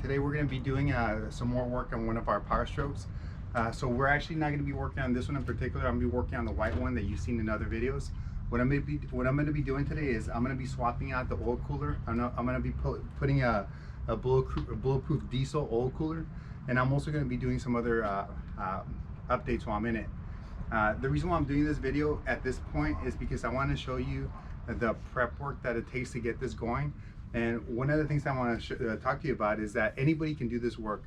Today we're going to be doing some more work on one of our Powerstrokes. So we're actually not going to be working on this one in particular. I'm going to be working on the white one that you've seen in other videos. What I'm going to be doing today is I'm going to be swapping out the oil cooler. I'm going to be putting a bulletproof diesel oil cooler, and I'm also going to be doing some other updates while I'm in it. The reason why I'm doing this video at this point is because I want to show you the prep work that it takes to get this going. And one of the things I want to talk to you about is that anybody can do this work.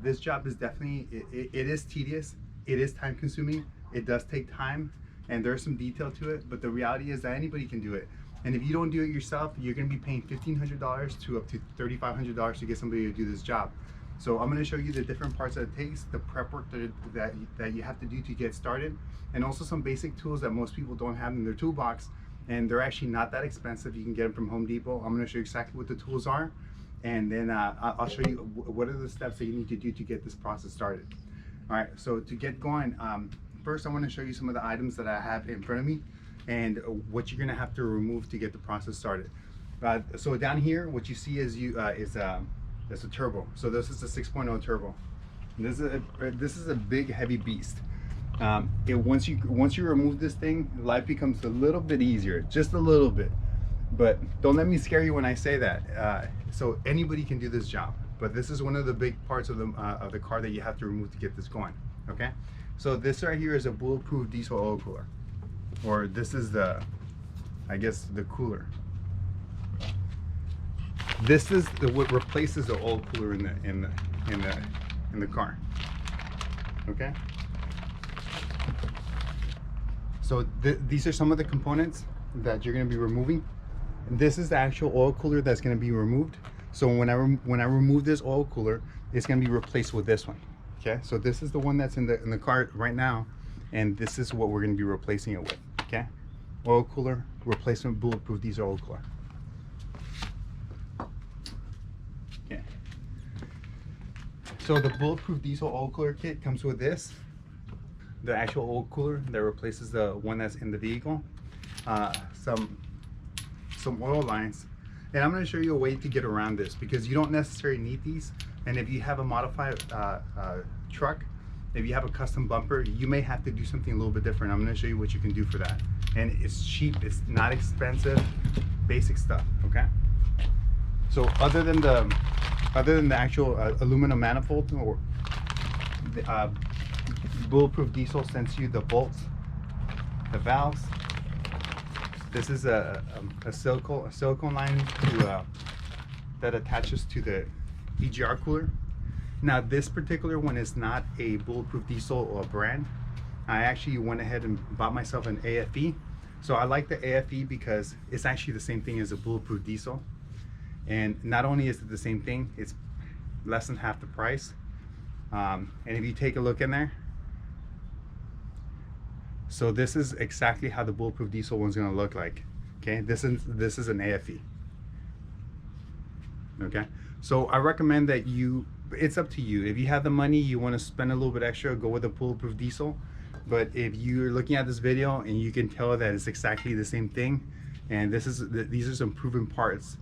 This job is definitely, it is tedious, it is time consuming, it does take time, and there's some detail to it, but the reality is that anybody can do it. And if you don't do it yourself, you're going to be paying $1,500 to up to $3,500 to get somebody to do this job. So I'm going to show you the different parts that it takes, the prep work that you have to do to get started, and also some basic tools that most people don't have in their toolbox. And they're actually not that expensive. You can get them from Home Depot. I'm going to show you exactly what the tools are, and then I'll show you what are the steps that you need to do to get this process started. All right, so to get going, first I want to show you some of the items that I have in front of me and what you're going to have to remove to get the process started. So down here, what you see is a turbo. So this is a 6.0 turbo. This is a big, heavy beast. Once you remove this thing, life becomes a little bit easier, just a little bit. But don't let me scare you when I say that. So anybody can do this job, but this is one of the big parts of the car that you have to remove to get this going. Okay, so this right here is a bulletproof diesel oil cooler, or this is I guess the cooler. This is what replaces the oil cooler in the car. Okay. So these are some of the components that you're going to be removing. And this is the actual oil cooler that's going to be removed. So when I remove this oil cooler, it's going to be replaced with this one. Okay, so this is the one that's in the car right now, and this is what we're going to be replacing it with. Okay, oil cooler replacement, bulletproof diesel oil cooler. Okay, so the bulletproof diesel oil cooler kit comes with this. The actual oil cooler that replaces the one that's in the vehicle, some oil lines, and I'm going to show you a way to get around this because you don't necessarily need these. And if you have a modified truck, if you have a custom bumper, you may have to do something a little bit different. I'm going to show you what you can do for that, and it's cheap, it's not expensive, basic stuff. Okay, so other than the actual aluminum manifold, or the bulletproof diesel sends you the bolts, the valves. This is a silicone line that attaches to the EGR cooler. Now this particular one is not a bulletproof diesel brand. I actually went ahead and bought myself an AFE. So I like the AFE because it's actually the same thing as a bulletproof diesel. And not only is it the same thing, it's less than half the price. And if you take a look in there, so this is exactly how the bulletproof diesel one's going to look like. Okay, this is an AFE. Okay, so I recommend that it's up to you. If you have the money, you want to spend a little bit extra, go with a bulletproof diesel. But if you're looking at this video and you can tell that it's exactly the same thing, and these are some proven parts,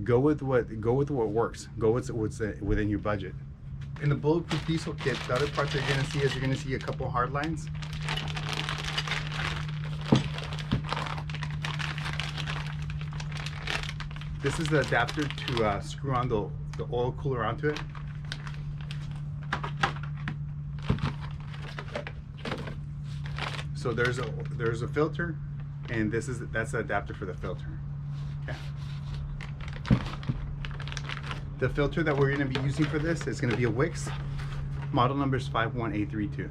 go with what works. Go with what's within your budget. In the bulletproof diesel kit, the other parts that you're going to see a couple hard lines. This is the adapter to screw on the oil cooler onto it. So there's a filter, and that's the adapter for the filter. Okay. The filter that we're going to be using for this is going to be a Wix. Model number is 51832.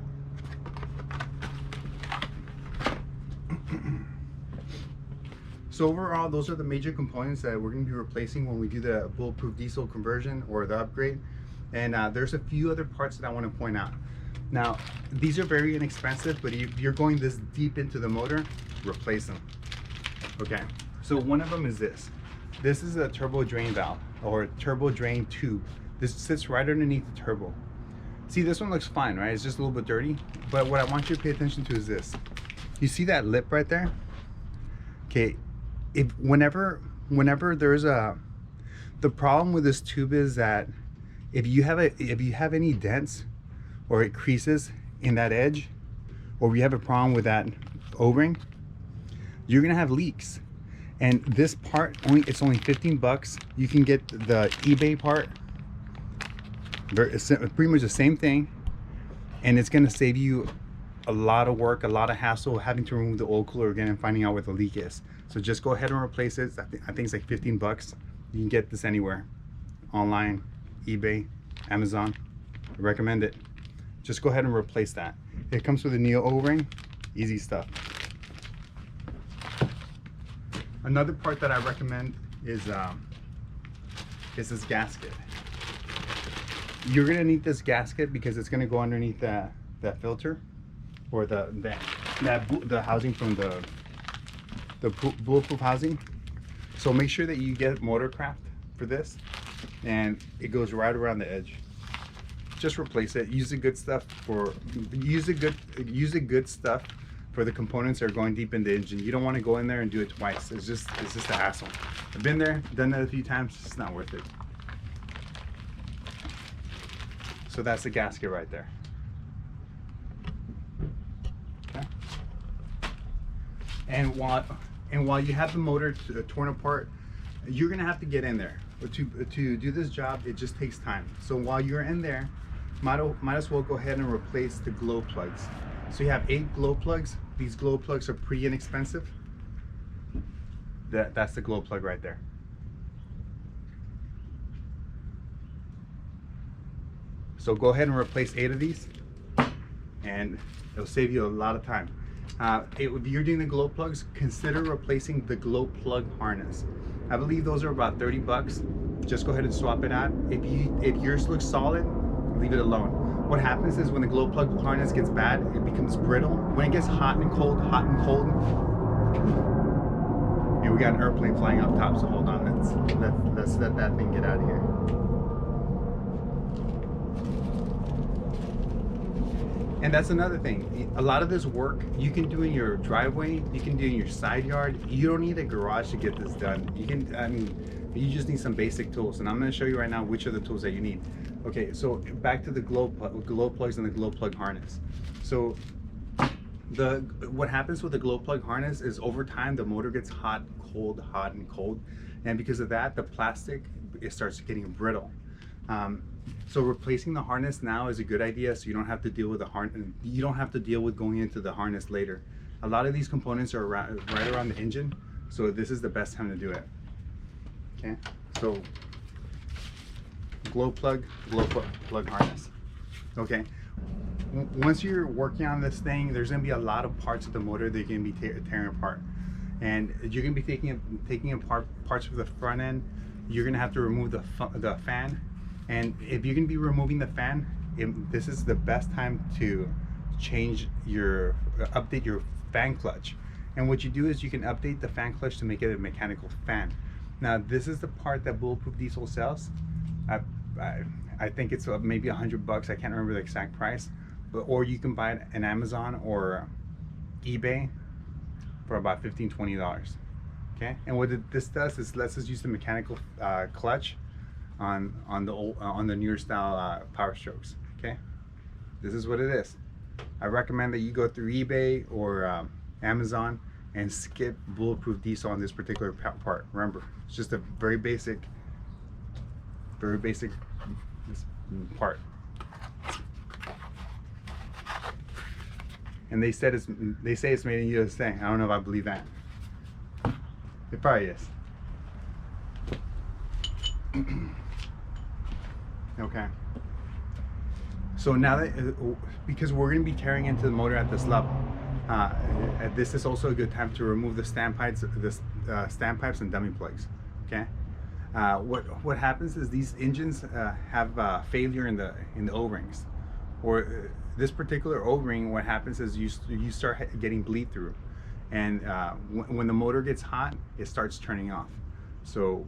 So overall, those are the major components that we're going to be replacing when we do the bulletproof diesel conversion or the upgrade. And there's a few other parts that I want to point out. Now, these are very inexpensive, but if you're going this deep into the motor, replace them. Okay, so one of them is this. This is a turbo drain valve, or turbo drain tube. This sits right underneath the turbo. See, this one looks fine, right? It's just a little bit dirty, but what I want you to pay attention to is this. You see that lip right there? Okay, whenever there's The problem with this tube is that if you have any dents or it creases in that edge, or you have a problem with that O-ring, you're gonna have leaks. And this part, it's only 15 bucks. You can get the eBay part, pretty much the same thing, and it's gonna save you a lot of work, a lot of hassle, having to remove the oil cooler again and finding out where the leak is. So just go ahead and replace it. I think it's like 15 bucks. You can get this anywhere, online, eBay, Amazon. I recommend it. Just go ahead and replace that. It comes with a Neo O-ring, easy stuff. Another part that I recommend is this gasket. You're gonna need this gasket because it's gonna go underneath that filter, or the housing from the bulletproof housing. So make sure that you get Motorcraft for this, and it goes right around the edge. Just replace it. Use the good stuff for the components that are going deep in the engine. You don't want to go in there and do it twice. It's just a hassle. I've been there, done that a few times. It's not worth it. So that's the gasket right there. Okay. And while you have the motor torn apart, you're gonna have to get in there. To do this job, it just takes time. So while you're in there, might as well go ahead and replace the glow plugs. So you have 8 glow plugs. These glow plugs are pretty inexpensive. That's the glow plug right there. So go ahead and replace 8 of these, and it'll save you a lot of time. If you're doing the glow plugs, consider replacing the glow plug harness. I believe those are about 30 bucks. Just go ahead and swap it out. If yours looks solid, leave it alone. What happens is when the glow plug harness gets bad, it becomes brittle. When it gets hot and cold, and we got an airplane flying up top, so hold on, let's let that thing get out of here. And that's another thing. A lot of this work you can do in your driveway, you can do in your side yard. You don't need a garage to get this done. You just need some basic tools, and I'm going to show you right now which are the tools that you need. Okay, so back to the glow plugs and the glow plug harness. So what happens with the glow plug harness is over time the motor gets hot, and cold, and because of that, the plastic, it starts getting brittle. So replacing the harness now is a good idea, so you don't have to deal with the harness. You don't have to deal with going into the harness later. A lot of these components are right around the engine, so this is the best time to do it. Okay, so glow plug harness. Okay, once you're working on this thing, there's going to be a lot of parts of the motor that you're going to be tearing apart, and you're going to be taking apart parts of the front end. You're going to have to remove the fan. And if you're going to be removing the fan, this is the best time to update your fan clutch. And what you do is you can update the fan clutch to make it a mechanical fan. Now this is the part that Bulletproof Diesel sells. I think it's maybe 100 bucks. I can't remember the exact price, or you can buy it on Amazon or eBay for about $15–20. Okay, and what this does is lets us use the mechanical clutch on the newer style Powerstrokes. Okay, this is what it is. I recommend that you go through eBay or Amazon and skip Bulletproof Diesel on this particular part. Remember, it's just a very basic part. And they say it's made in USA. I don't know if I believe that. It probably is. Okay. So now that, because we're going to be tearing into the motor at this level, this is also a good time to remove the standpipes and dummy plugs. Okay. What happens is these engines have failure in the O-rings, or this particular O-ring. What happens is you start getting bleed through, and when the motor gets hot, it starts turning off. So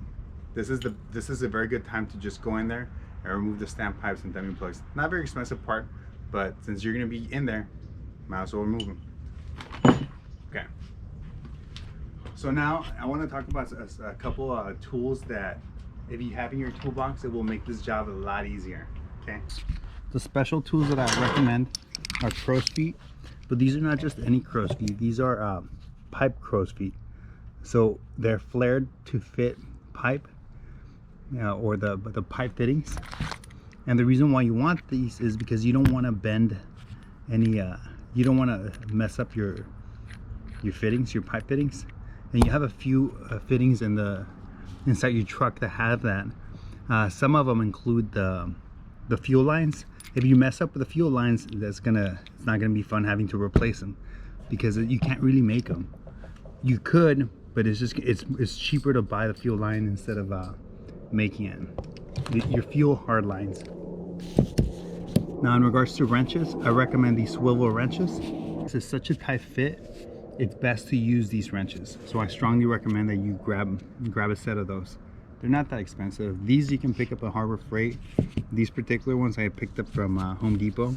this is a very good time to just go in there and remove the standpipes and dummy plugs. Not a very expensive part, but since you're going to be in there, might as well remove them. Okay. So now I want to talk about a couple tools that if you have in your toolbox, it will make this job a lot easier. Okay. The special tools that I recommend are crow's feet, but these are not just any crow's feet. These are pipe crow's feet. So they're flared to fit pipe, or the pipe fittings. And the reason why you want these is because you don't want to bend any, you don't want to mess up your fittings, your pipe fittings. And you have a few fittings inside your truck that have that. Some of them include the fuel lines. If you mess up with the fuel lines, it's not gonna be fun having to replace them, because you can't really make them. You could, but it's cheaper to buy the fuel line instead of making it. Your fuel hard lines. Now, in regards to wrenches, I recommend these swivel wrenches. This is such a tight fit, it's best to use these wrenches. So I strongly recommend that you grab a set of those. They're not that expensive. These you can pick up at Harbor Freight. These particular ones I picked up from Home Depot.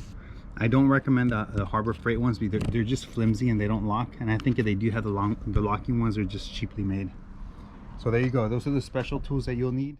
I don't recommend the Harbor Freight ones because they're just flimsy and they don't lock. And I think if they do have the locking ones, are just cheaply made. So there you go. Those are the special tools that you'll need.